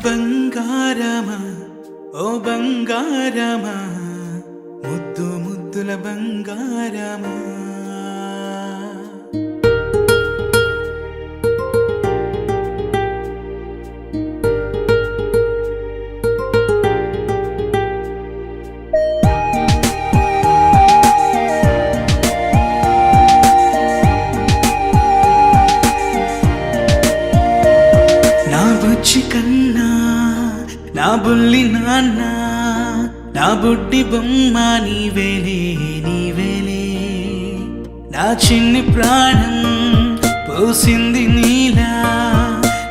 బంగారమా ఓ బంగారమా ముద్దు ముద్దుల బంగారమా కన్నా నా బుల్లి నాన్న నా బుడ్డి బొమ్మ నీవేలే నీవేలే నా చిన్ని ప్రాణం పోసింది నీలా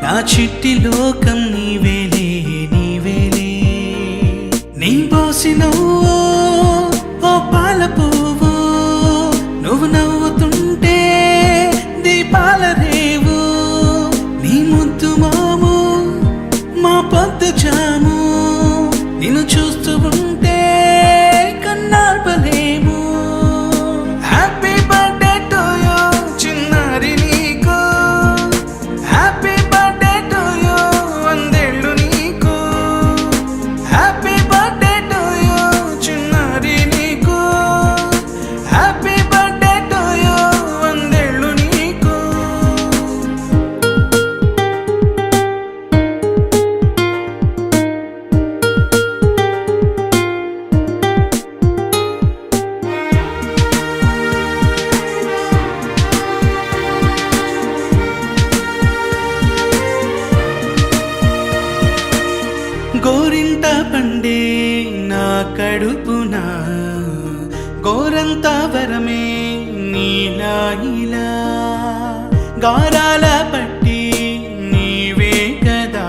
నా చిట్టి లోకం నీవేలే నీవేలే నీ పోసినవో ఓ పాల పువ్వు నువ్వు నవ్వుతుంటే దీపాల రేవు నీ ముద్దు మాము మా పొద్దు జాము నిన్ను చూస్తూ ఉంటే కన్నార్పలేము హ్యాపీ బర్త్డే టు యూ చిన్నారి నీకు హ్యాపీ బర్త్డే టు యూ వందేళ్ళు నీకు హ్యాపీ బర్త్డే టు యూ చిన్నారి నీకు హ్యాపీ బర్త్డే టు యూ వందేళ్ళు నీకు గోరింట పండే నా కడుపున గోరంత వరమే నీలా ఇలా గారాల పట్టి నీవే కదా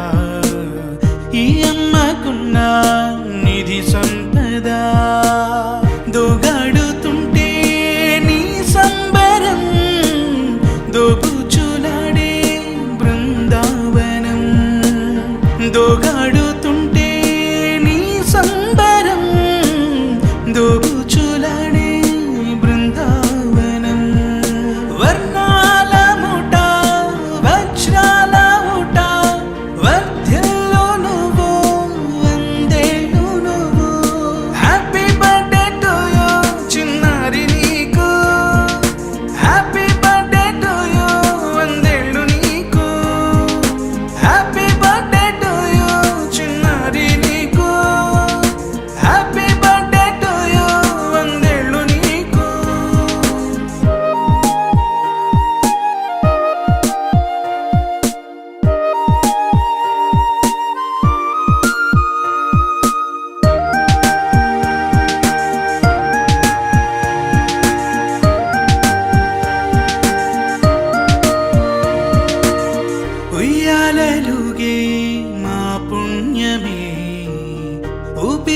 ఈ అమ్మకున్న నిధి సంపద దోగాడుతుంటే నీ సంబరం దోబుచులాడే బృందావనం దోగాడుతుంటే నీ సంబరం దోబుచులాడే బృందావనం వర్ణాల ముఠ వజ్రాల ముఠ వర్ధ్య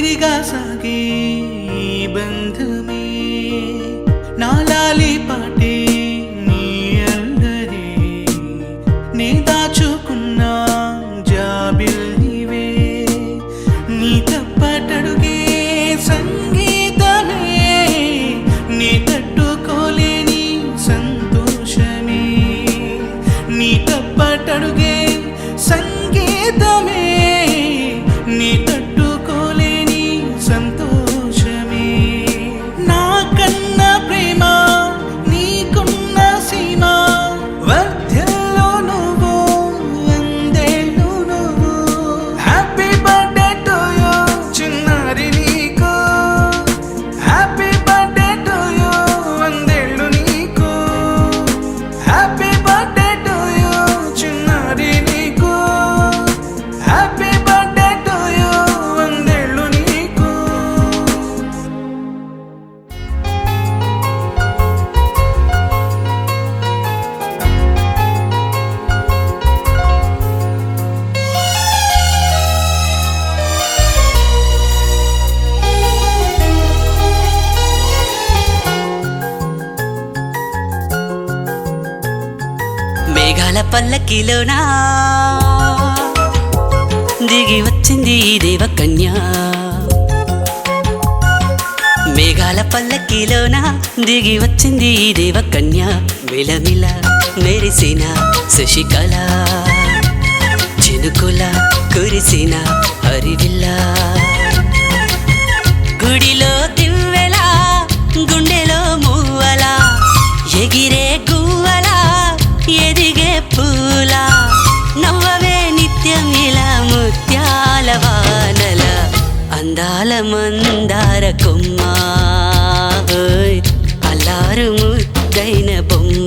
తీరిగా సాగే ఈ బంధమే నాలాలి పాటే నీ అందరే నే దాచుకున్న జాబిల్లివే నీ తప్పటడుగే సంగీతమే నీ తట్టుకోలేని సంతోషమే నీ తప్పటడుగే సంగీతమే నీ తట్టుకోలేని సంతోషమే నా కన్న ప్రేమ నీకున్న సీమ వర్ధ్యలో నువ్వు వందేళ్ళు నువ్వు హ్యాపీ బర్త్డే టు యూ చిన్నారి నీకు హ్యాపీ బర్త్డే టు యూ వందేళ్ళు నీకు హ్యాపీ బర్త్డే టు యూ చిన్నారి నీకు హ్యాపీ బర్త్డే టు యూ వందేళ్ళు నీకు మేఘాల పల్లకిలోనా దిగి వచ్చింది ఈ దేవకన్య మేఘాల పల్లకిలోనా దిగి వచ్చింది ఈ దేవకన్య మిలమిల మెరిసిన శశికళ చినుకుల కురిసిన హరివిల్ల గుడిలో దివ్వెలా గుండెలో మువ్వలా ఎగిరే గువ్వలా ఎదిగే పూల నవ్వవే నిత్యం ఇలా ముత్యాల వానల అందాల మందార కొమ్మ ఓయ్ అల్లారు ముద్దైన బొమ్మ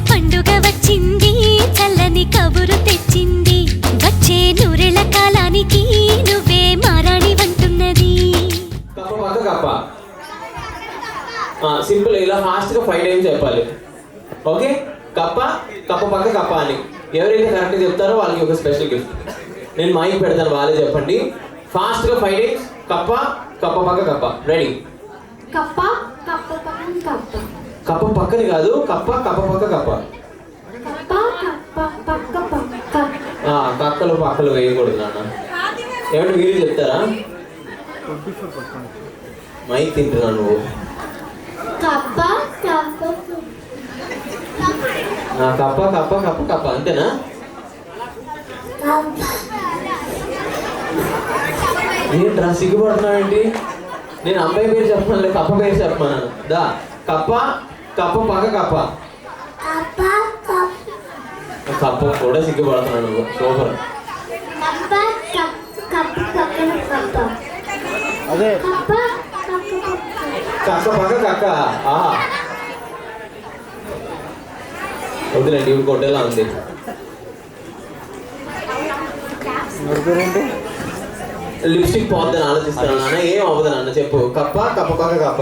పండుగ వచ్చింది చల్లని కబురు తెచ్చింది వచ్చే నూరెళ్ళ కాలానికి నువ్వే మారాణి వంటున్నది కప్ప పక్క కప్ప సింపుల్ ఇలా ఫాస్ట్గా 5 టైమ్స్ చెప్పాలి ఓకే కప్ప కప్ప పక్క కప్ప అని ఎవరైతే కరెక్ట్గా చెప్తారో వాళ్ళకి ఒక స్పెషల్ గిఫ్ట్ నేను మైక్ పెడతాను వాళ్ళే చెప్పండి ఫాస్ట్గా 5 టైమ్స్ కప్ప కప్ప పక్క కప్ప రెడీ కప్ప కప్ప పక్కన కప్ప కప్ప పక్కని కాదు కప్ప కప్ప పక్క కప్ప కప్ప కప్ప పక్క పక్క కక్కలు పక్కలు వేయకూడదు నాన్న ఏమంటే మీరు చెప్తారా మైక్ తింటున్నా నువ్వు కప్ప కప్ప కప్ప కప్ప కప్ప కప్ప అంతేనా ఏంట్రా సిగ్గుపడుతున్నావేంటి నేను అమ్మాయి పేరు చెప్పమని లేదు కప్ప పేరు చెప్పమన్నాను దా కప్ప కప్ప పక్క కప్ప కప్ప కూడా సిగ్గుపడుతున్నాను నువ్వు సూపర్ కక్క పక్క కక్క వద్దులేండి ఇవి కొట్టేలా ఉంది లిప్స్టిక్ పోద్దని ఆలోచిస్తాను నాన్న ఏం అవ్వదు నాన్న చెప్పు కప్ప కప్ప పక్క కప్ప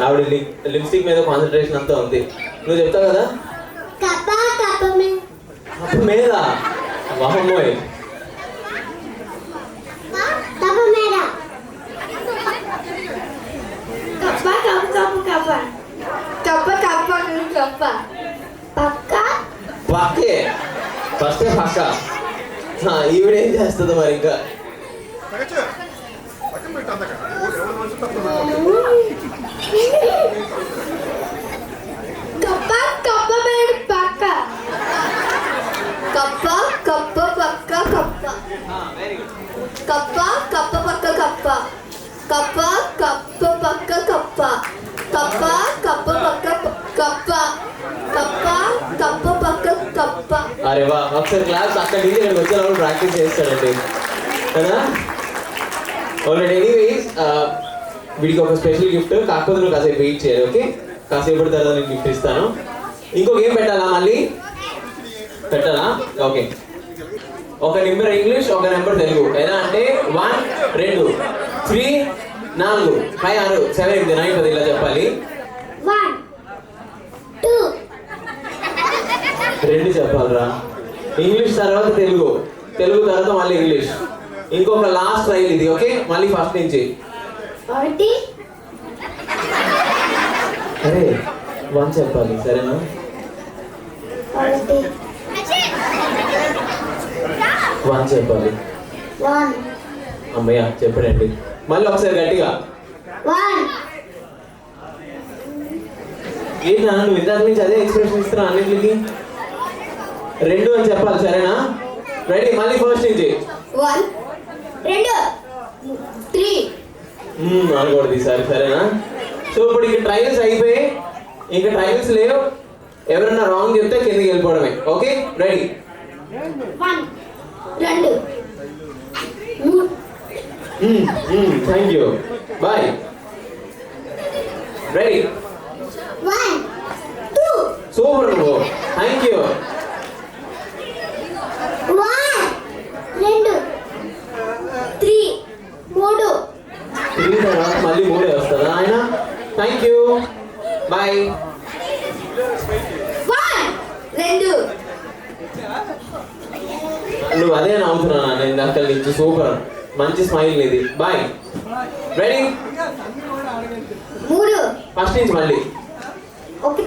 ఆవిడ లిప్స్టిక్ మీద కాన్సన్ట్రేషన్ అంతా ఉంది నువ్వు చెప్తావు కదా కప్ప మీద వాహమ్మోయ్ పక్కే ఫస్టే పక్క ఈవిడేం చేస్తుంది మరి ఇంకా కప్ప కప్ప పక్క కప్ప కప్ప కప్ప పక్క కప్ప కప్ప కప్ప పక్క కప్ప. అరే వా, ఒకసారి క్లాస్ అక్కడి నుంచి ఇక్కడికి వచ్చేటప్పుడు ప్రాక్టీస్ చేస్తాడండి కదా. ఆల్రెడీ ఎనీవేస్ వీడికి ఒక స్పెషల్ గిఫ్ట్, కాకపోతే నువ్వు కాసేపు వెయిట్ చేయాలి. ఓకే, కాసేపు తర్వాత నేను గిఫ్ట్ ఇస్తాను. ఇంకో గేమ్ పెట్టాలా? మళ్ళీ పెట్టాలా? ఓకే, ఒక నెంబర్ ఇంగ్లీష్, ఒక నెంబర్ తెలుగు. ఎలా అంటే 1 2 3 4 5 6 7 8 9 10 ఇలా చెప్పాలి. 1 2 2 చెప్పాలరా. ఇంగ్లీష్ తర్వాత తెలుగు, తెలుగు తర్వాత మళ్ళీ ఇంగ్లీష్. ఇంకొక లాస్ట్ ట్రైల్ ఇది. ఓకే, మళ్ళీ ఫస్ట్ నుంచి. 1 అరే 1 చెప్పాలి, సరేనా? 1 1 చెప్పాలి. 1 అమ్మయ్య చెప్పడండి. మళ్ళీ ఒకసారి గట్టిగా. 1 ఏంటి నాన్న నువ్వు ఇందాక నుంచి అదే ఎక్స్ప్రెషన్ ఇస్తున్నా అన్నింటికి? 2 అని చెప్పాలి, సరేనా? రెడీ, మళ్ళీ ఫస్ట్ నుంచి. 1 2 3 అనకూడదు ఈసారి, సరేనా? సో ఇప్పుడు ఇంక ట్రయల్స్ అయిపోయి, ఇంక ట్రయల్స్ లేవు. ఎవరన్నా రాంగ్ చెప్తే కిందకి వెళ్ళిపోవడమే. Okay, ready? 1 2 3 thank you, bye. Ready? 1 2 super నువ్వు, థ్యాంక్ యూ. 1 2 3 3 3 తర్వాత మళ్ళీ 3 వస్తుందా ఆయన? Thank you, bye. 1 2 నువ్వు అదే నవ్వుతున్నా నేను అక్కడ నుంచి. సూపర్, మంచి స్మైల్ ఇది, బాయ్. రెడీ? 3 ఫస్ట్ నుంచి మళ్ళీ. 1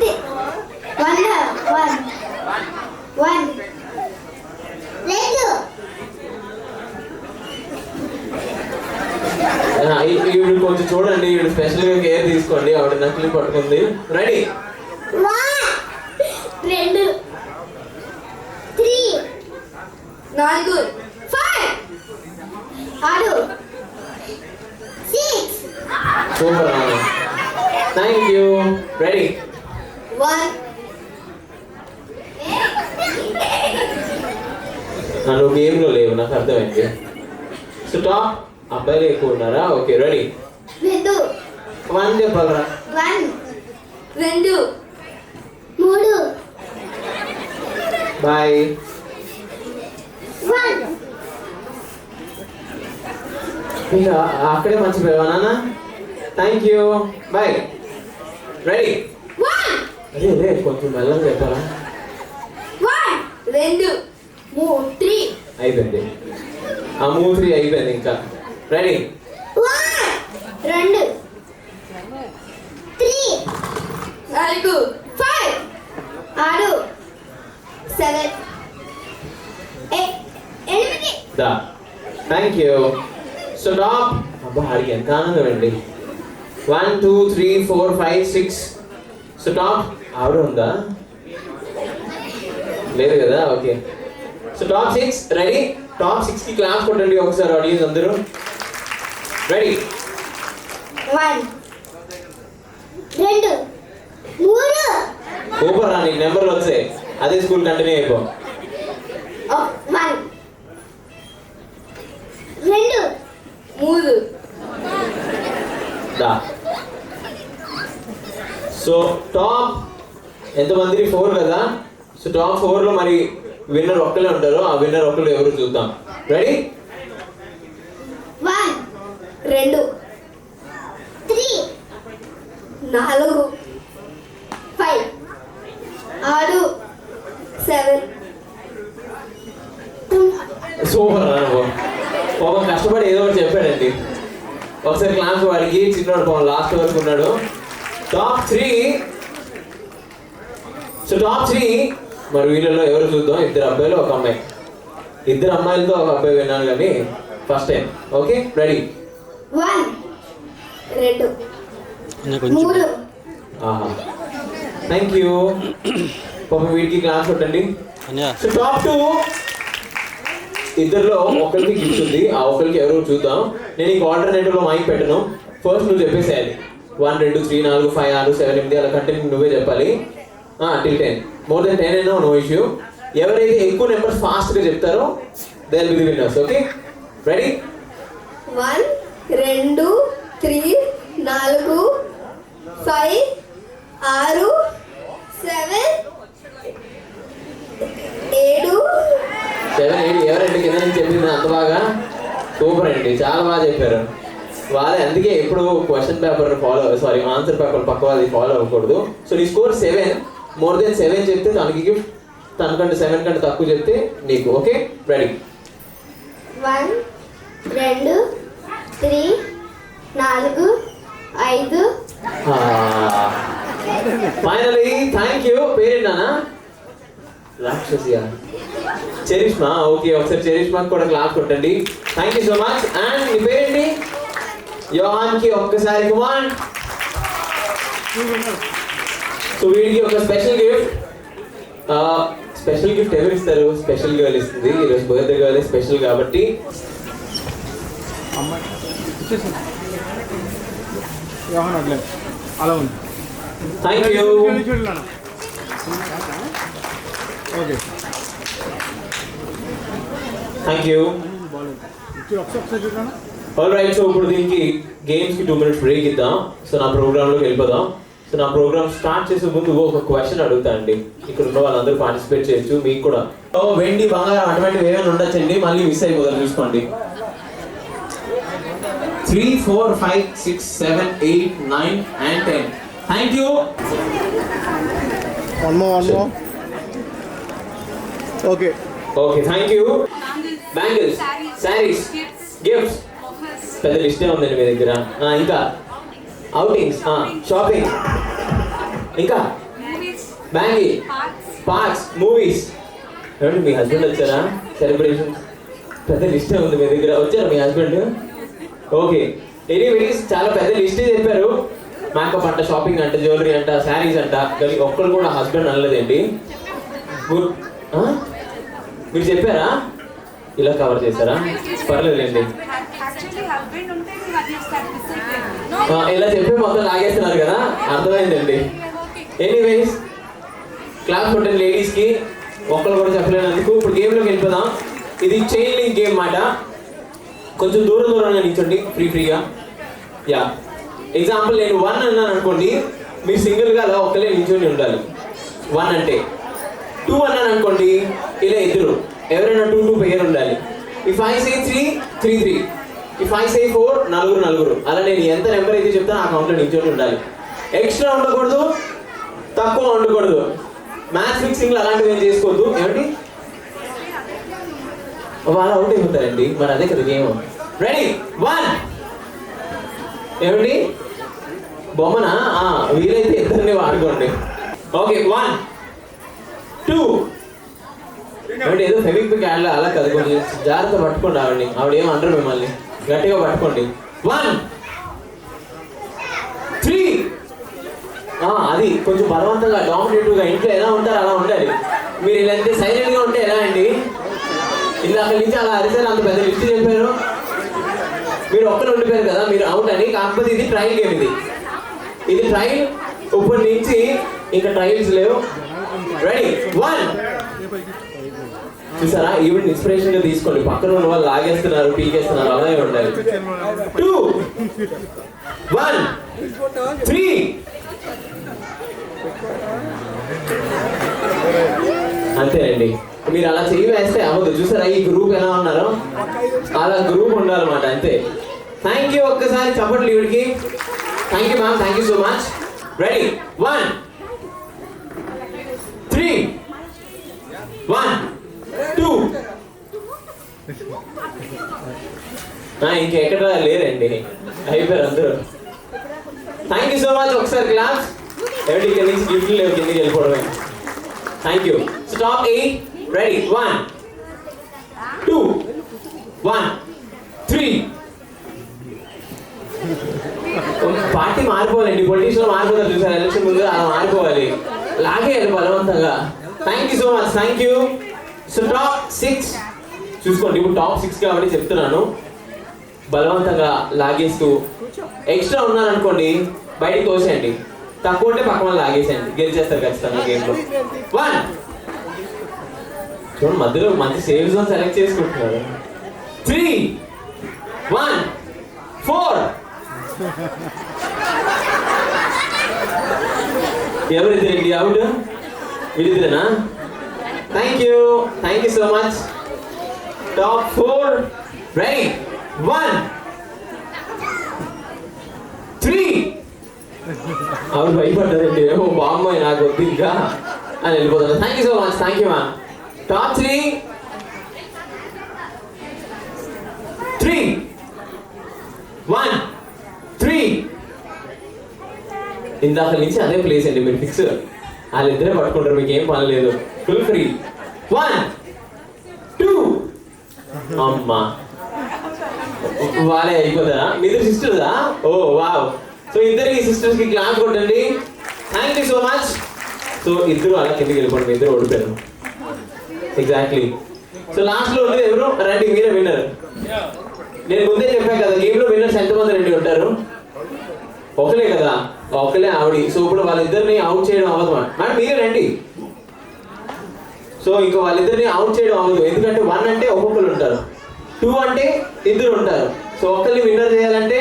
1 1 2 ఈవిడ కొంచెం చూడండి, ఈవిడ స్పెషల్గా కేర్ తీసుకోండి, ఆవిడ నకిలీ పట్టుకుంది. Ready? 1 2 3 4 5 6 6 super, thank you. Ready? 1 నువ్వు గేమ్లో లేవు, నాకు అర్థమైంది. సో టాప్ అబ్బాయిలు ఎక్కువ ఉన్నారా? Okay, ready? 2 1 చెప్పాలరా. 1 2 3 బాయ్. 1 ఇంకా అక్కడే మర్చిపోయావా నాన్న? Thank you, bye. రెడీ? 1 అదే అదే కొంచెం మెల్లగా చెప్పాలా? 1 2 3 అయిపోయింది, ఆ 3 అయిపోయింది. ఇంకా రెడీ? 1 2 3 4 5 6 7 8 దా, థ్యాంక్ యూ. సో టాప్ అబ్బా ఆడికి ఎంత ఆనందం అండి. 1 2 3 4 5 6. సో టాప్ ఆవిడ ఉందా? లేదు కదా, okay. So top 6 ready? Top 6కి క్లాస్ కొట్టండి ఒకసారి ఆడియన్స్ అందరూ. రెడీ? 1 2 3 సూపర్ రా, నీకు నెంబర్లు వచ్చాయి. అదే స్కూల్ కంటిన్యూ అయిపో. 1 2 3 దా. సో టాప్ ఎంతమంది? 4 కదా. సో టాప్ 4లో మరి విన్నర్ ఒక్కలే ఉంటారు. ఆ విన్నర్ ఒక్కరు ఎవరు చూద్దాం. రెడీ? 1 2 3 4 5 6 7 సూపర్ అనుకో. ఒక కష్టపడి ఏదో ఒకటి చెప్పాడండి. ఒకసారి క్లాస్ వాడికి చిన్నోడు లాస్ట్ వరకు ఉన్నాడు. టాప్ 3. సో టాప్ 3 మరి వీళ్ళలో ఎవరు చూద్దాం. 2 అబ్బాయిలు 1 అమ్మాయి. 2 అమ్మాయిలతో 1 అబ్బాయి విన్నాను కానీ ఫస్ట్ టైం. Okay, ready? 1 2 3 ఆహా, థ్యాంక్ యూ. పాపం వీడికి క్లాస్ కొట్టండి. సో టాప్ 2 ఇద్దరిలో ఒకరికి గిఫ్ట్ ఉంది, ఆ ఒకరికి ఎవరో చూద్దాం. నేను ఈ ఆల్టర్నేటివ్ లో మైక్ పెట్టను. ఫస్ట్ నువ్వు చెప్పేసేయాలి. 1 2 3 4 5 6 7 8 అలా కంటిన్యూ నువ్వే చెప్పాలి. టిల్ 10. మోర్ దెన్ 10 అయినా నో ఇష్యూ. ఎవరైతే ఎక్కువ నెంబర్స్ ఫాస్ట్ గా చెప్తారో they will be the winners. Okay, ready? 1 2 3 4 5 6 7 7 ఎవరండి కింద నుంచి చెప్పింది అంత బాగా? సూపర్ అండి, చాలా బాగా చెప్పారు. వాళ్ళే అందుకే ఎప్పుడు క్వశ్చన్ పేపర్ ఆన్సర్ పేపర్ పక్క వాళ్ళది ఫాలో అవ్వకూడదు. సో నీ స్కోర్ 7. మోర్ దెన్ 7 చెప్తే తనకి గిఫ్ట్, తనకంటే 7 కంటే తక్కువ చెప్తే నీకు. Okay, ready? 1 2 3 4 5 finally thank you. పేరేంటానా? రాక్షసియా? చరిష్మా. ఓకే, ఒకసారి చరిష్మాకి కూడా క్లాస్ కొట్టండి. Thank you so much. And నీ పేరేంటి? యోహాన్ కి ఒక్కసారి కమాన్. సో వీడికి ఒక స్పెషల్ గిఫ్ట్. స్పెషల్ గిఫ్ట్ ఎవరు ఇస్తారు? స్పెషల్ గర్ల్ ఇస్తుంది. ఈరోజు బర్త్డే గర్ల్ స్పెషల్ కాబట్టి. అలా ఉంది. Thank you. Okay, thank you. ఒకసారి చూడండి. All right. సో ఇప్పుడు దీనికి గేమ్స్ కి 2 minutes బ్రేక్ ఇద్దాం. సో నా ప్రోగ్రామ్ లోకి వెళ్ళిపోదాం. సో నా ప్రోగ్రామ్ స్టార్ట్ చేసే ముందు ఒక క్వశ్చన్ అడుగుతా అండి. ఇక్కడ ఉన్న వాళ్ళందరూ పార్టిసిపేట్ చేయొచ్చు. మీకు కూడా వెండి, బంగారం అటువంటివి ఏమైనా ఉండొచ్చండి. మళ్ళీ మిస్ అయిపోతారు, చూసుకోండి. 3 4 5 6 7 8 9 and 10. Thank you. One more. Okay, okay, thank you. Bangles, saris, gifts. పెద్ద లిస్టే ఉందండి మీ దగ్గర. ఇంకా అవుటింగ్స్, షాపింగ్, ఇంకా బ్యాంగిల్, పార్క్స్, మూవీస్. ఏమండి మీ హస్బెండ్ వచ్చారా? సెలబ్రేషన్ పెద్ద లిస్టే ఉంది మీ దగ్గర. వచ్చారా మీ హస్బెండ్? ఓకే, ఎనీవేస్ చాలా పెద్ద లిస్టే చెప్పారు. మేకప్ అంట, షాపింగ్ అంట, జ్యువెలరీ అంట, శారీస్ అంట. కానీ ఒక్కరు కూడా హస్బెండ్ అనలేదండి. గుడ్. మీరు చెప్పారా? ఇలా కవర్ చేశారా? పర్లేదండి. ఇలా చెప్పి మొత్తం లాగేస్తున్నారు కదా, అర్థమైందండి. ఎనీవేస్ క్లాస్ ఉంటుంది లేడీస్కి. ఒక్కరు కూడా చెప్పలేనందుకు. ఇప్పుడు గేమ్లోకి వెళ్ళిపోదాం. ఇది చైన్ లింక్ గేమ్ మాట. కొంచెం దూరంగా నిల్చోండి ఫ్రీగా. యా, ఎగ్జాంపుల్ నేను 1 అన్నాను అనుకోండి, మీరు సింగిల్గా అలా ఒక్కలే నిల్చొని ఉండాలి. 1 అంటే 2 అన్నాను అనుకోండి, ఇలా ఇద్దరు ఎవరైనా 2 2 పేరు ఉండాలి. If I say 3 3 3. If I say 4 4 అలా నేను ఎంత నెంబర్ అయితే చెప్తాను ఆ కౌంట్లో నిల్చొని ఉండాలి. ఎక్స్ట్రా ఉండకూడదు, తక్కువ ఉండకూడదు. మ్యాథ్స్ ఫిక్సింగ్లు అలాంటివి ఏం చేసుకోవద్దు. ఏమండి వాళ్ళు అవుట్ అయిపోతారండి. మరి అదే కదా గేమ్. రెడీ? 1. ఏమండి బొమ్మనా? వీలైతే ఇద్దరిని వాడుకోండి. ఓకే, 1 2. ఏమంటే ఏదో ఫెవిక్విక్ యాడ్లో అలా కదా, కొంచెం జాగ్రత్త పట్టుకోండి. ఆవిడ ఏమంటారు మిమ్మల్ని, గట్టిగా పట్టుకోండి. 1 3. అది కొంచెం బలవంతంగా, డామినేటివ్గా. ఇంట్లో ఎలా ఉంటారు అలా ఉండాలి. మీరు ఇలా అంటే సైలెంట్గా ఉంటే ఎలా అండి? ఇందాక నుంచి అలా అరిసారు, అంత పెద్ద లిస్ట్ చెప్పారు. మీరు ఒక్కరు ఉండిపోయారు కదా, మీరు అవుట్ అని. కాకపోతే ఇది ట్రయల్ గేమ్. ఇది ట్రయల్. ఇప్పటి నుంచి ఇంకా ట్రయల్స్ లేవు. రెడీ? 1. చూసారా, ఈవెంట్ ఇన్స్పిరేషన్ గా తీసుకోండి. పక్కన ఉన్న వాళ్ళు లాగేస్తున్నారు, పీకేస్తున్నారు, అలాగే ఉండాలి. 2 1 3. అంతేనండి. మీరు అలా చెయ్యి వేస్తే అవ్వదు. చూసారా ఈ గ్రూప్ ఎలా ఉన్నారో, అలా గ్రూప్ ఉండాలన్నమాట. అంతే. Thank you. ఒక్కసారి చప్పట్లు ఈవిడికి. Thank you ma'am, thank you so much. Ready? 1 3 1 2. ఇంకెక్కడ లేరండి, అయిపోయారు అందరూ. Thank you so much. ఒకసారి క్లాస్. ఎవరి కింద నుంచి గిఫ్ట్లు లేవు, కిందకి వెళ్ళిపోవడమే. Thank you. Stop 8. Ready? 1 2 1 3. Party మారిపోవాలండి. పొలిటీషియన్ మారిపోతారు చూసారు ఎలక్షన్ ముందు, అలా మారిపోవాలి. లాగేయాలి బలవంతంగా. Thank you so much. Thank you. Stop 6. చూసుకోండి. ఇప్పుడు టాప్ 6 కాబట్టి చెప్తున్నాను. బలవంతంగా లాగేస్తూ ఎక్స్ట్రా ఉన్నారనుకోండి బయటికి తోసేయండి. తక్కువ ఉంటే పక్క వాళ్ళు లాగేసేయండి. గెలిచేస్తారు ఖచ్చితంగా గేమ్లో. 1 చూడండి మధ్యలో మంచి సేవ్ జోన్ సెలెక్ట్ చేసుకుంటున్నారు. 3 1 4 ఎవరిద్దరండి అవుట్? వీళ్ళిద్దరేనా? Thank you so much. Top 4 ready 1 3 అవును భయపడ్డారండి. ఓ బామ్మాయి నాకు వద్దు ఇంకా అని వెళ్ళిపోతాను. Thank you so much. Thank you ma'am. Top 3 1 3 ఇందాక నుంచి అదే ప్లేస్ అండి. మీరు ఫిక్స్ వాళ్ళిద్దరే పట్టుకుంటారు. మీకు ఏం పని లేదు. Full free. 1 2 అమ్మా వాళ్ళే అయిపోతారా? మీ ఇద్దరు సిస్టర్దా? ఓ వావ్. సో ఇద్దరికి సిస్టర్స్ కి క్లాస్ కొట్టండి. Thank you so much. So ఇద్దరు అలా కిందకి వెళ్ళిపోండి. ఇద్దరు ఓడిపోయారు. ఎగ్జాక్ట్లీ. సో లాస్ట్ లో ఉండేది ఎవరు? రండి మీరే విన్నర్. నేను ముందే చెప్పాను కదా గేమ్ లో విన్నర్స్ ఎంతమంది రండి ఉంటారు? ఒకలే కదా, ఒకలే ఆవిడ. సో ఇప్పుడు వాళ్ళిద్దరిని అవుట్ చేయడం అవ్వదు మేడం. మీరే రండి. సో ఇంకా వాళ్ళిద్దరిని అవుట్ చేయడం అవ్వదు. ఎందుకంటే 1 అంటే ఒక్కొక్కరు ఉంటారు, 2 అంటే ఇద్దరు ఉంటారు. సో ఒకరిని విన్నర్ చేయాలంటే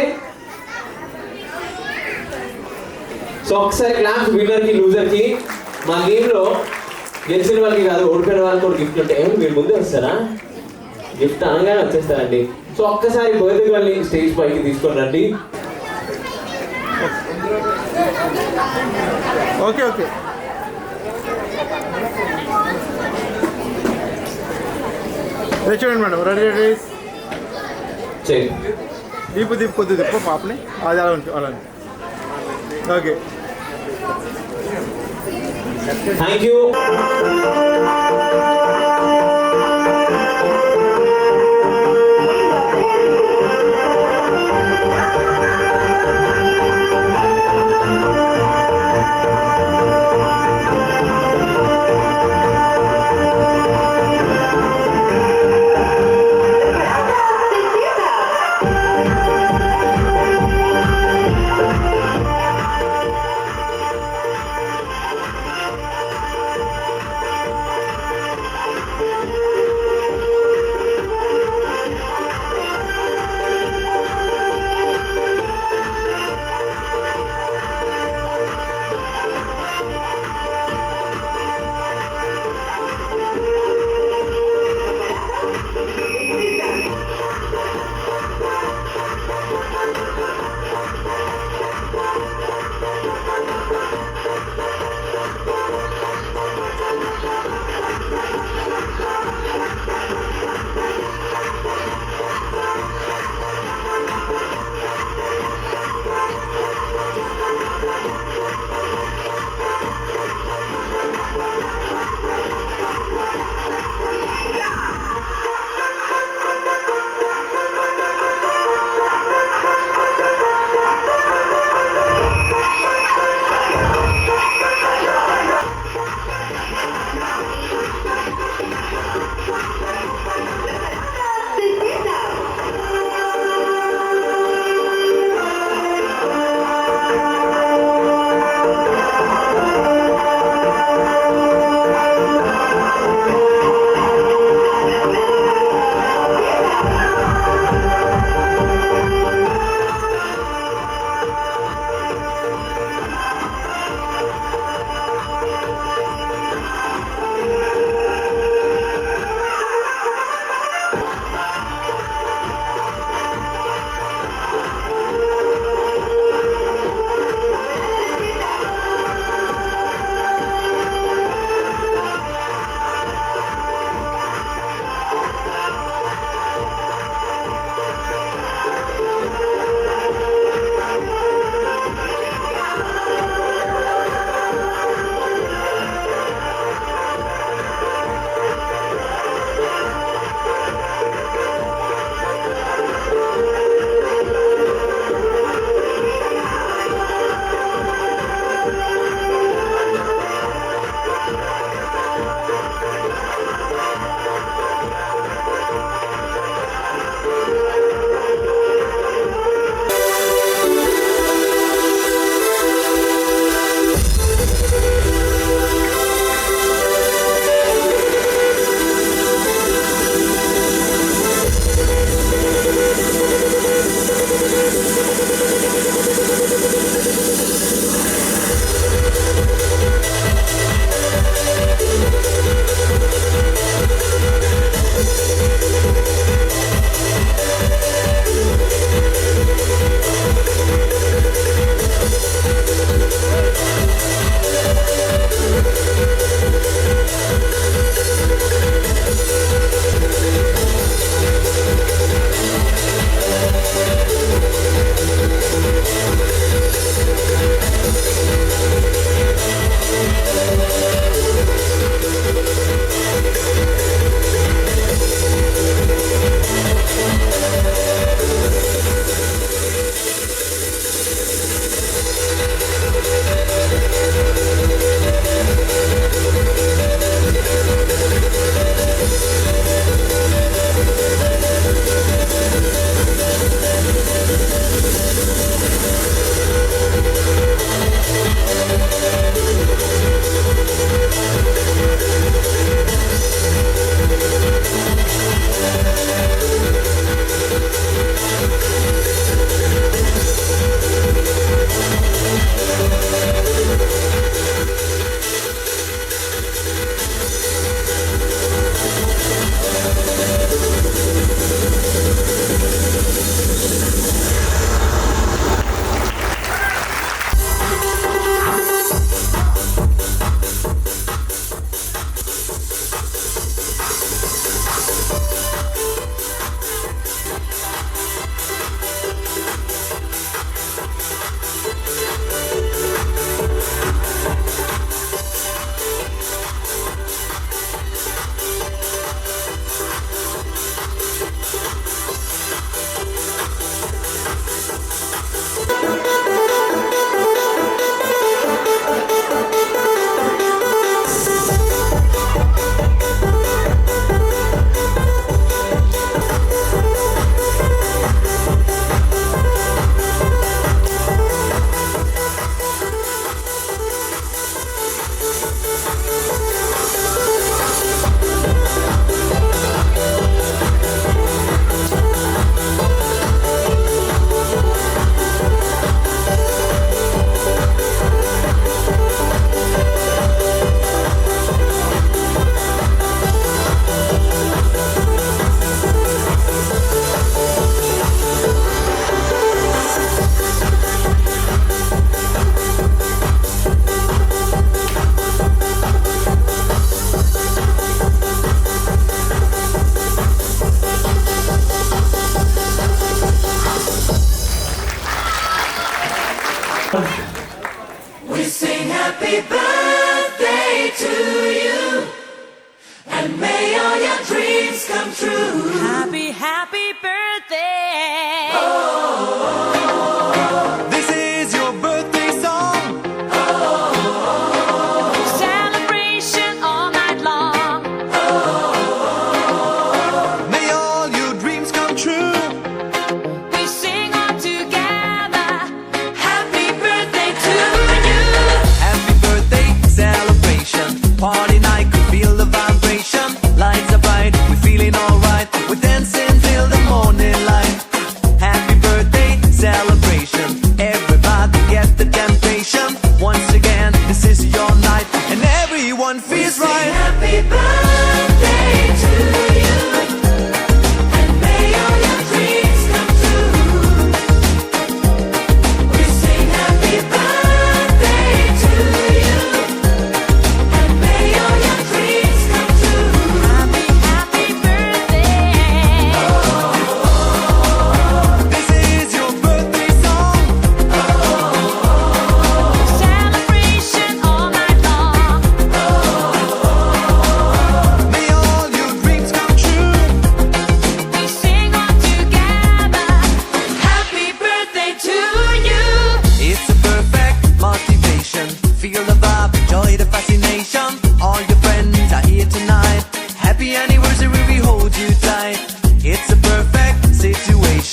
సో ఒకసారి క్లాస్ విన్నర్కి లూజర్కి. మా గేమ్లో గెలిచిన వాళ్ళకి కాదు ఓడిపోయిన వాళ్ళకి కూడా గిఫ్ట్ ఉంటాయి. మీరు ముందే వస్తారా? గిఫ్ట్ అనగానే వచ్చేస్తారండి. సో ఒక్కసారి బర్త్డే వాళ్ళని స్టేజ్ పైకి తీసుకొని రండి. ఓకే ఓకే చూడండి మేడం. రెడీ రెడీ చేయండి. దీపు కొద్ది తిప్పు పాపని. అది అలా ఉంటుంది అలా. Okay thank you.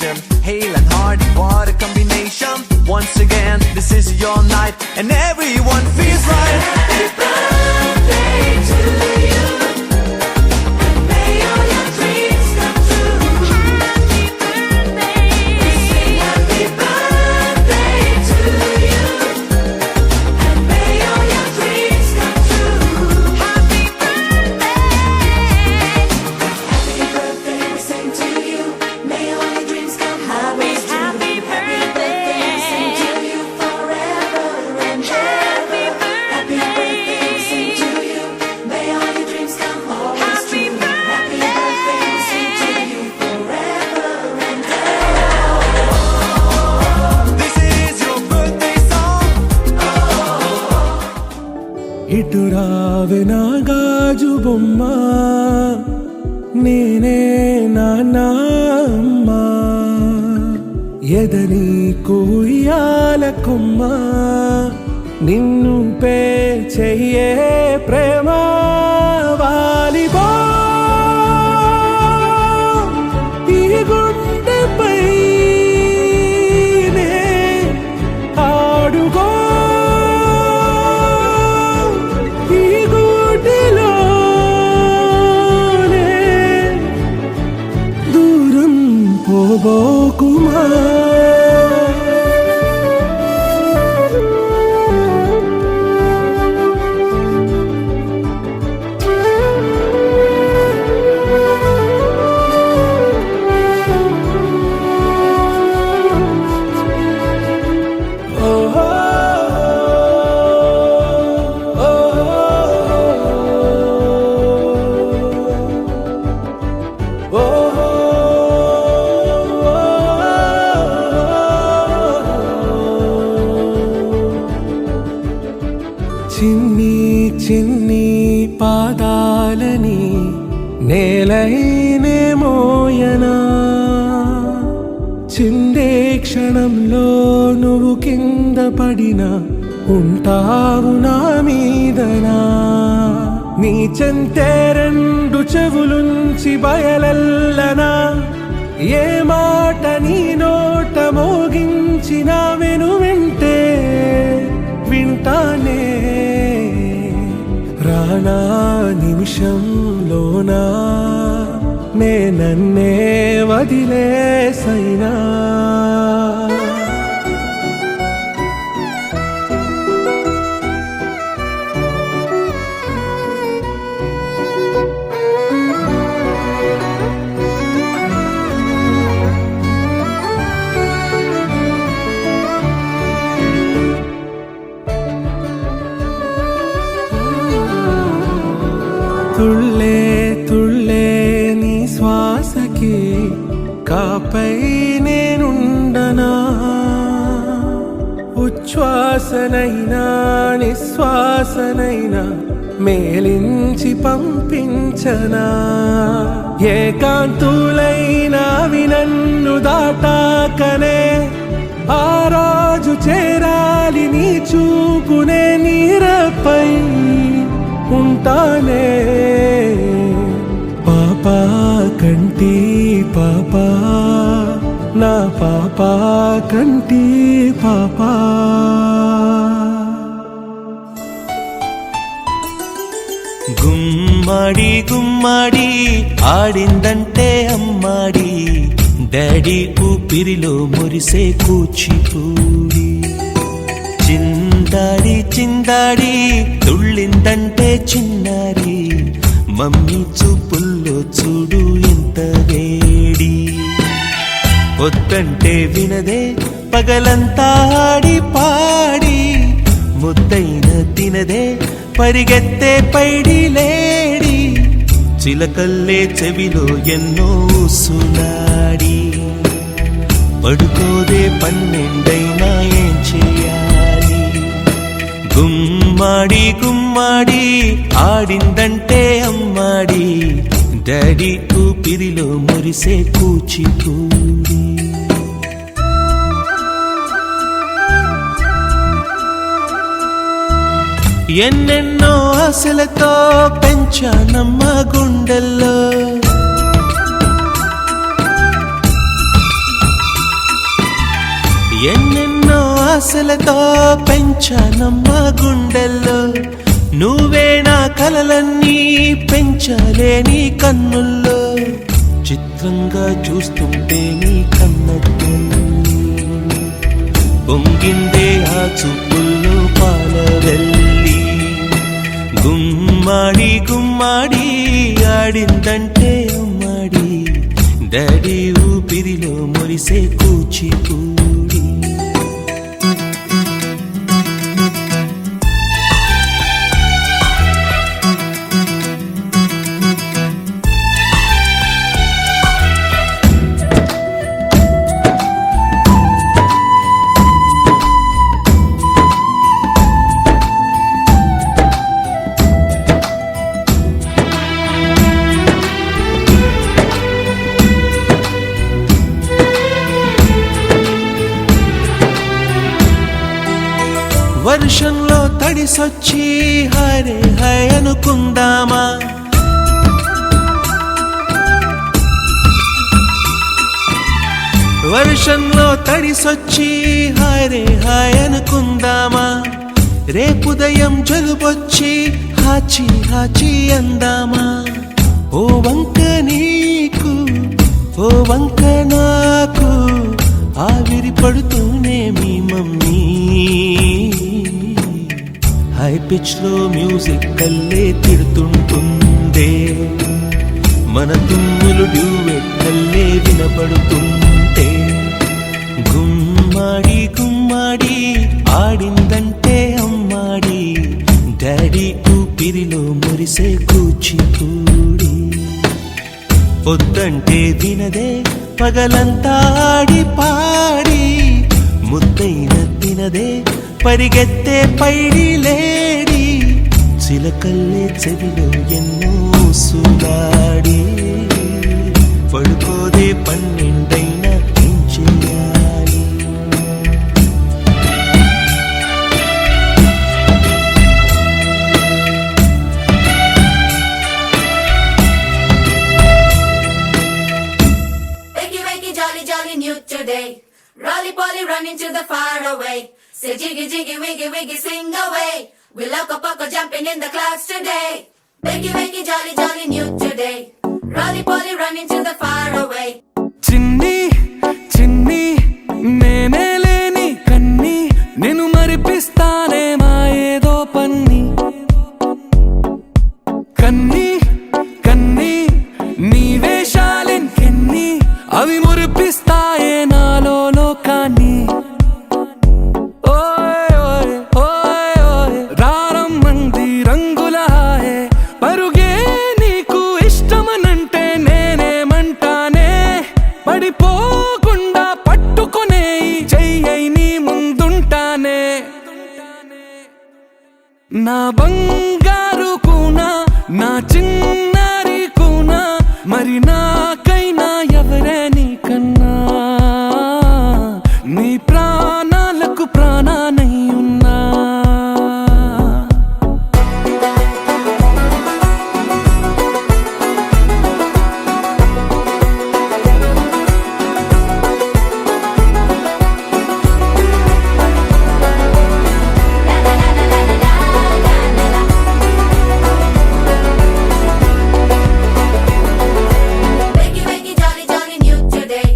sensation. Hale and hard, what a combination. Once again, this is your night, and everyone feels right. Happy birthday to you, and may all your dreams come true. Happy birthday. We sing happy birthday to you, and may all your dreams come true. Happy birthday. Happy birthday, we sing to you. May all your dreams come always true. Happy birthday, we sing to you forever and ever. Happy birthday, we sing to you. May all your dreams come always true. Happy birthday, we sing to you forever and ever. This is your birthday song. ఇటురావే నా గాజు బొమ్మ నేనే నాన్నమ్మ ఎదని కుయ్యాల కొమ్మ నిన్ను pay చెయ్యే ప్రేమ వాలిబా ఈ గుండెపై నే ఆడుగో ఈ గుడిలోనే దూరం పోబోకుమా చిన్ని చిన్ని పాదాలని నేలైనే మోయనా చిందే క్షణంలో నువ్వు కింద పడినా ఉంటావు నా మీదనా నీ చెంతే రెండు చెవులుంచి బయలెల్లనా ఏ మాట నీ నోట మోగించిన వెను వింటే వింటానే రానా నిమిషంలోనా నే నన్నే వదిలేసైనా తుళ్ళే తుళ్ళే నీ శ్వాసకి కాపై నేనుండనా ఉచ్ఛ్వాసనైనా నిశ్వాసనైనా మేలించి పంపించనా ఏకాంతులైనా వినన్ను దాటాకనే ఆ రోజు చేరాలి నీ చూపునే నీరపై ఉంటానే పాపా కంటి పాపా నా పాపా కంటి పాపా గుమ్మడి గుమ్మడి ఆడిందంటే అమ్మాడి డాడీ ఊపిరిలో మురిసే కూచిపూడి చిందాడి చిందాడి తుళ్ళిందంటే చిన్నారి మమ్మీ చూపుల్లో చూడు ఎంత వేడి వద్దంటే వినదే పగలంతా ఆడి పాడి ముద్దైన తినదే పరిగెత్తే పైడి లేడి చిలకల్లే చెవిలో ఎన్నో సునాడి పడుకోదే పన్నెండైనా ఏం చేయాలి గుమ్మాడి గుమ్మాడి ఆడిందంటే అమ్మాడి డాడీ ఊపిరిలో మురిసే కూచిపూడి ఎన్నెన్నో ఆశలతో పెంచానమ్మ గుండెల్లో ఎన్నెన్నో ఆశలతో పెంచానమ్మ గుండెల్లో, నువ్వే నా కలలన్నీ పెంచాలే నీ కన్నుల్లో. చిత్రంగా చూస్తుంటే నీ కన్నట్టు పొంగిందే ఆ చూపుల్లో పాలవెల్లి. గుమ్మాడి గుమ్మాడి ఆడిందంటే అమ్మాడి, డాడీ ఊపిరిలో మురిసే కూచిపూడి. వర్షంలో తడిసొచ్చి హరే హై అనుకుందామా, వర్షంలో తడిసొచ్చి హరే హాయ్ అనుకుందామా. రేపుదయం జలుబొచ్చి హాచి హాచి అందామా. ఓ వంక నీకు ఓ వంక నాకు ఆవిరి పడుతూనే మీ మమ్మీ. హై పిచ్ లో మ్యూజిక్ కల్లే తిడుతుంటుందే, మన తుమ్ములు డ్యూయెట్ కల్లే వినపడుతుంటే. గుమ్మాడి గుమ్మాడి ఆడిందంటే అమ్మాడి, డాడీ ఊపిరిలో మురిసే కూచిపూడి. పొద్దంటే వినదే పగలంతా ఆడి పాడి, ముద్దైన తినదే పరిగెత్తే పైడి లేడి. చిలకల్లే చెవిలో ఎన్నో సులాడి, పడుకోదే పన్నెండైనా ఏం చెయ్యాలి. Wakey, wakey, jolly, jolly, new today. Rolly poly, running to the far away. Say jiggy, jiggy, wiggy, wiggy, sing away. We loco poco jumping in the clouds today. Wakey, wakey, jolly, jolly, new today. Rolly poly, running to the far away. చిన్ని చిన్ని నేనే లేని కన్ని, నేను మరిపిస్తానే మా ఏదో పన్ని. కన్ని కన్ని నీ వేషాలెన్కెన్ని, అవి మురిపిస్తాయే నాలో లోకాన్ని. ఓయ్ ఓయ్ ఓయ్ ఓయ్ రారమ్మంది రంగుల హాయే, పరుగే నీకు ఇష్టమనంటే నేనేమంటానే. పడిపోకుండా పట్టుకునే చెయ్యై నీ ముందుంటానే. నా బంగారు కూనా నా చిన్నారి కూనా, మరి నాకైనా ఎవరే నీకన్నా. నీ ప్రాణాలకు ప్రాణానై ఉన్నా. Wakey, wakey, jolly, jolly, new today.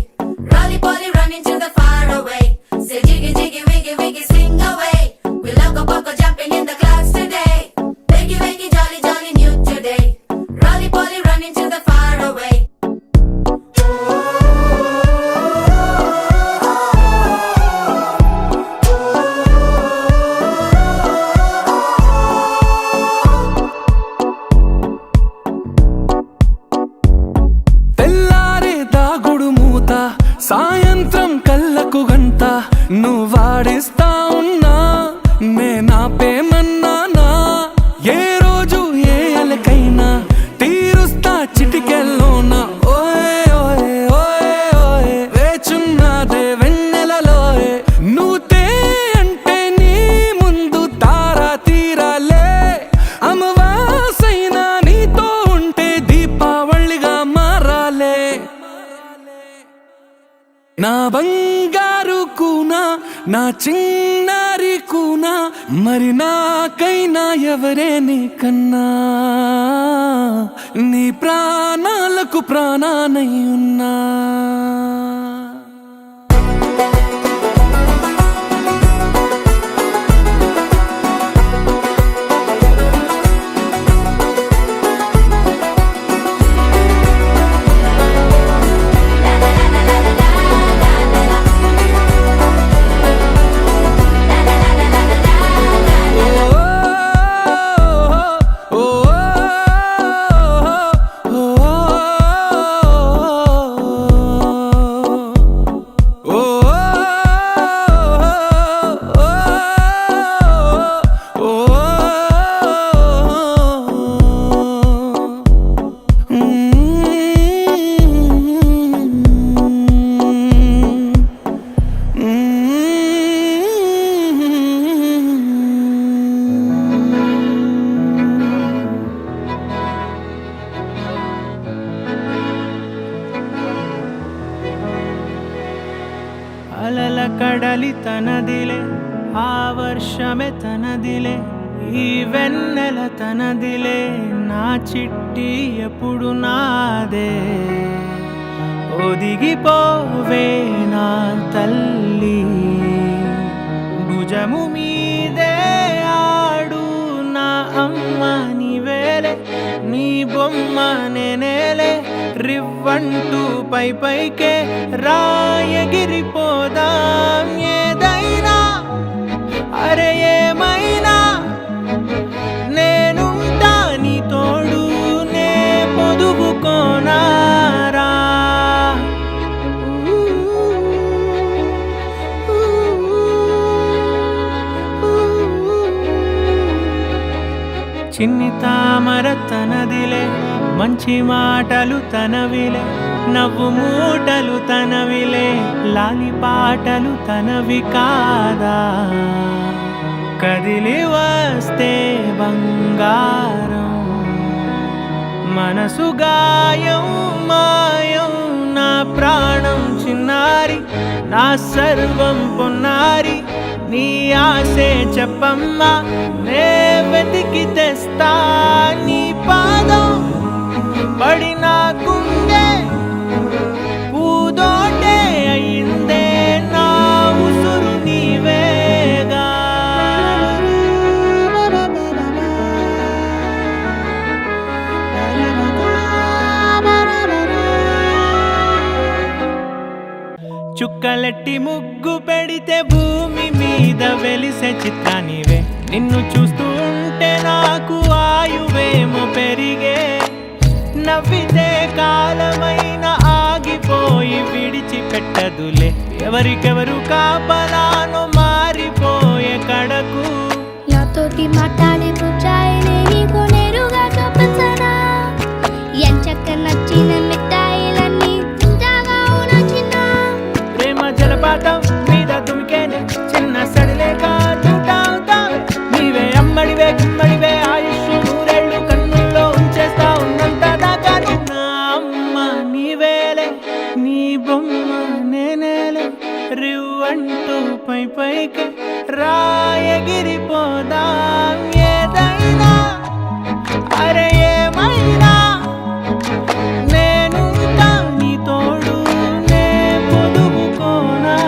Rolly poly, running to the far away. Say jiggy, jiggy, wiggy, wiggy, sing away. We loco poco jumping in the clouds today. Wakey, wakey, jolly, jolly, new today. Rolly poly, running to the far away. తెల్లారే దాగుడు మూత, సాయంత్రం కళ్ళకు గంట, నువ్వాడిస్తా ఉన్నా నేనాపేమన్నానా. ఏ రోజు ఏ అలకైనా తీరుస్తా చిటికెల్లోనా. ఓయ్ ఓయ్ ఓయ్ ఓయ్ వేచున్నదే వెన్నెలలోయే, నువ్వుతే అంటే నీ ముందు తారా తీరాలే. అమవాసైనా నీతో ఉంటే దీపావళిగా మారాలే. నా బంగారు కూనా నా చిన్నారి కూనా మరి నాకైనా ఎవరే నీకన్నా నీ ప్రాణాలకు ప్రాణానై ఉన్నా అలల కడలి తనదిలే ఆ వర్షమే తనదిలే ఈ వెన్నెల తనదిలే నా చిట్టి ఎప్పుడు నాదే ఒదిగిపోవే నా తల్లి భుజము మీదే ఆడు నా అమ్మ నీవేలే నీ బొమ్మ నేనేలే రివ్వంటూ పై పైకే రాయగిరిపోదాం ఏదైనా అరే ఏమైనా నేనుంటా నీ తోడు నే పొదుగుకోనారా చిన్ని తామర తనదిలే మంచి మాటలు తనవిలే నవ్వు మూటలు తనవిలే లాలి పాటలు తనవి కాదా కదిలి వస్తే బంగారం మనసు గాయం మాయం నా ప్రాణం చిన్నారి నా సర్వం పొన్నారి నీ ఆశే చెప్పమ్మా నే వెతికి తెస్తా నీ పాదం బడి నాకుండే పూదోటే అయిందే నా ఉసురు నీవేగా చుక్కలెట్టి ముగ్గు పెడితే భూమి మీద వెలిసే చిత్రానివే నిన్ను చూస్తూ ఉంటే నాకు ఆయువేమో పెరిగే నవ్వితే కాలమైన ఆగిపోయి విడిచిపెట్టదులే ఎవరికెవరు కాపలానో మారిపోయే కడకు నాతోటి మాట్లాడే పుచ్చాయిలే నీకు నేరుగా చూపించనా ఎంచక్క నచ్చిన మిఠాయిలన్నీ తింటాగా నచ్చిన ప్రేమ జలపాతం మీద తుమికేనే చిన్న సడిలేక చూటావుతావే నీవే అమ్మడివే గుమ్మడివే ఆయుష్ నూరేళ్ళు కన్నుల్లో ఉంచేస్తా ఉన్నంత దాకా నా అమ్మ నీవేలే నీ బొమ్మ నేనేలే రివ్వంటూ పై పైకి రాయగిరిపోదాం ఏదైనా అరే ఏమైనా నేనుంటా నీ తోడు నే పొదుగుకోనారా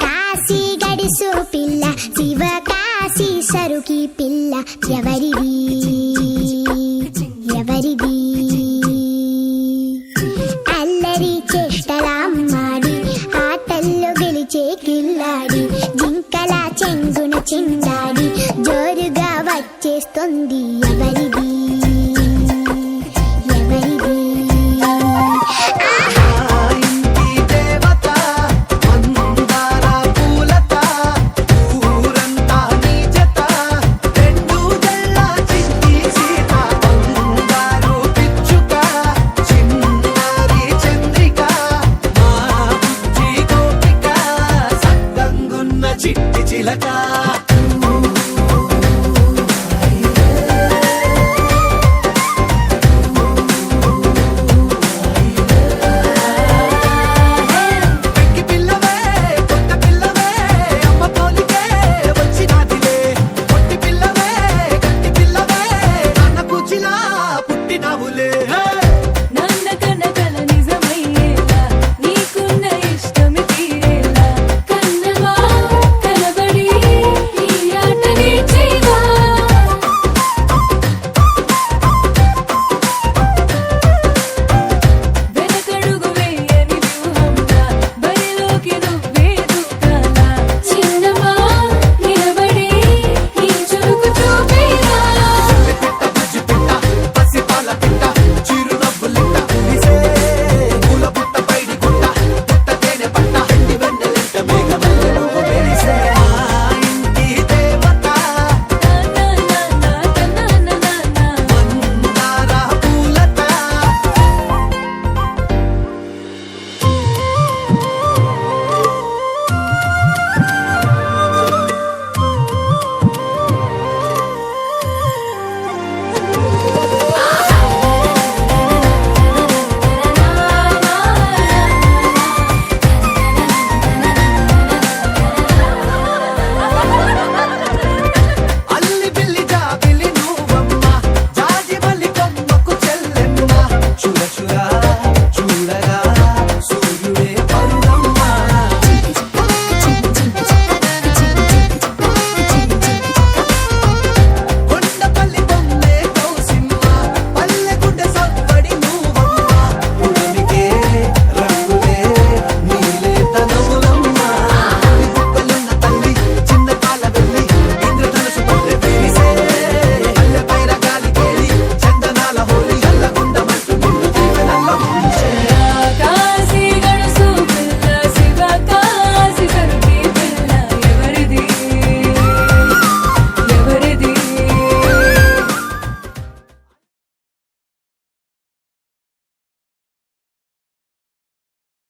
కాశీ గడిసు పిల్ల శివ కాశీ సరుకి పిల్ల ఎవరిది ఎవరిది అల్లరి చేష్టలామ్మాడి ఆటల్లో గెలిచే కిల్లాడి జింకల చెంగున చిందాడి జోరుగా వచ్చేస్తుంది ఎవరి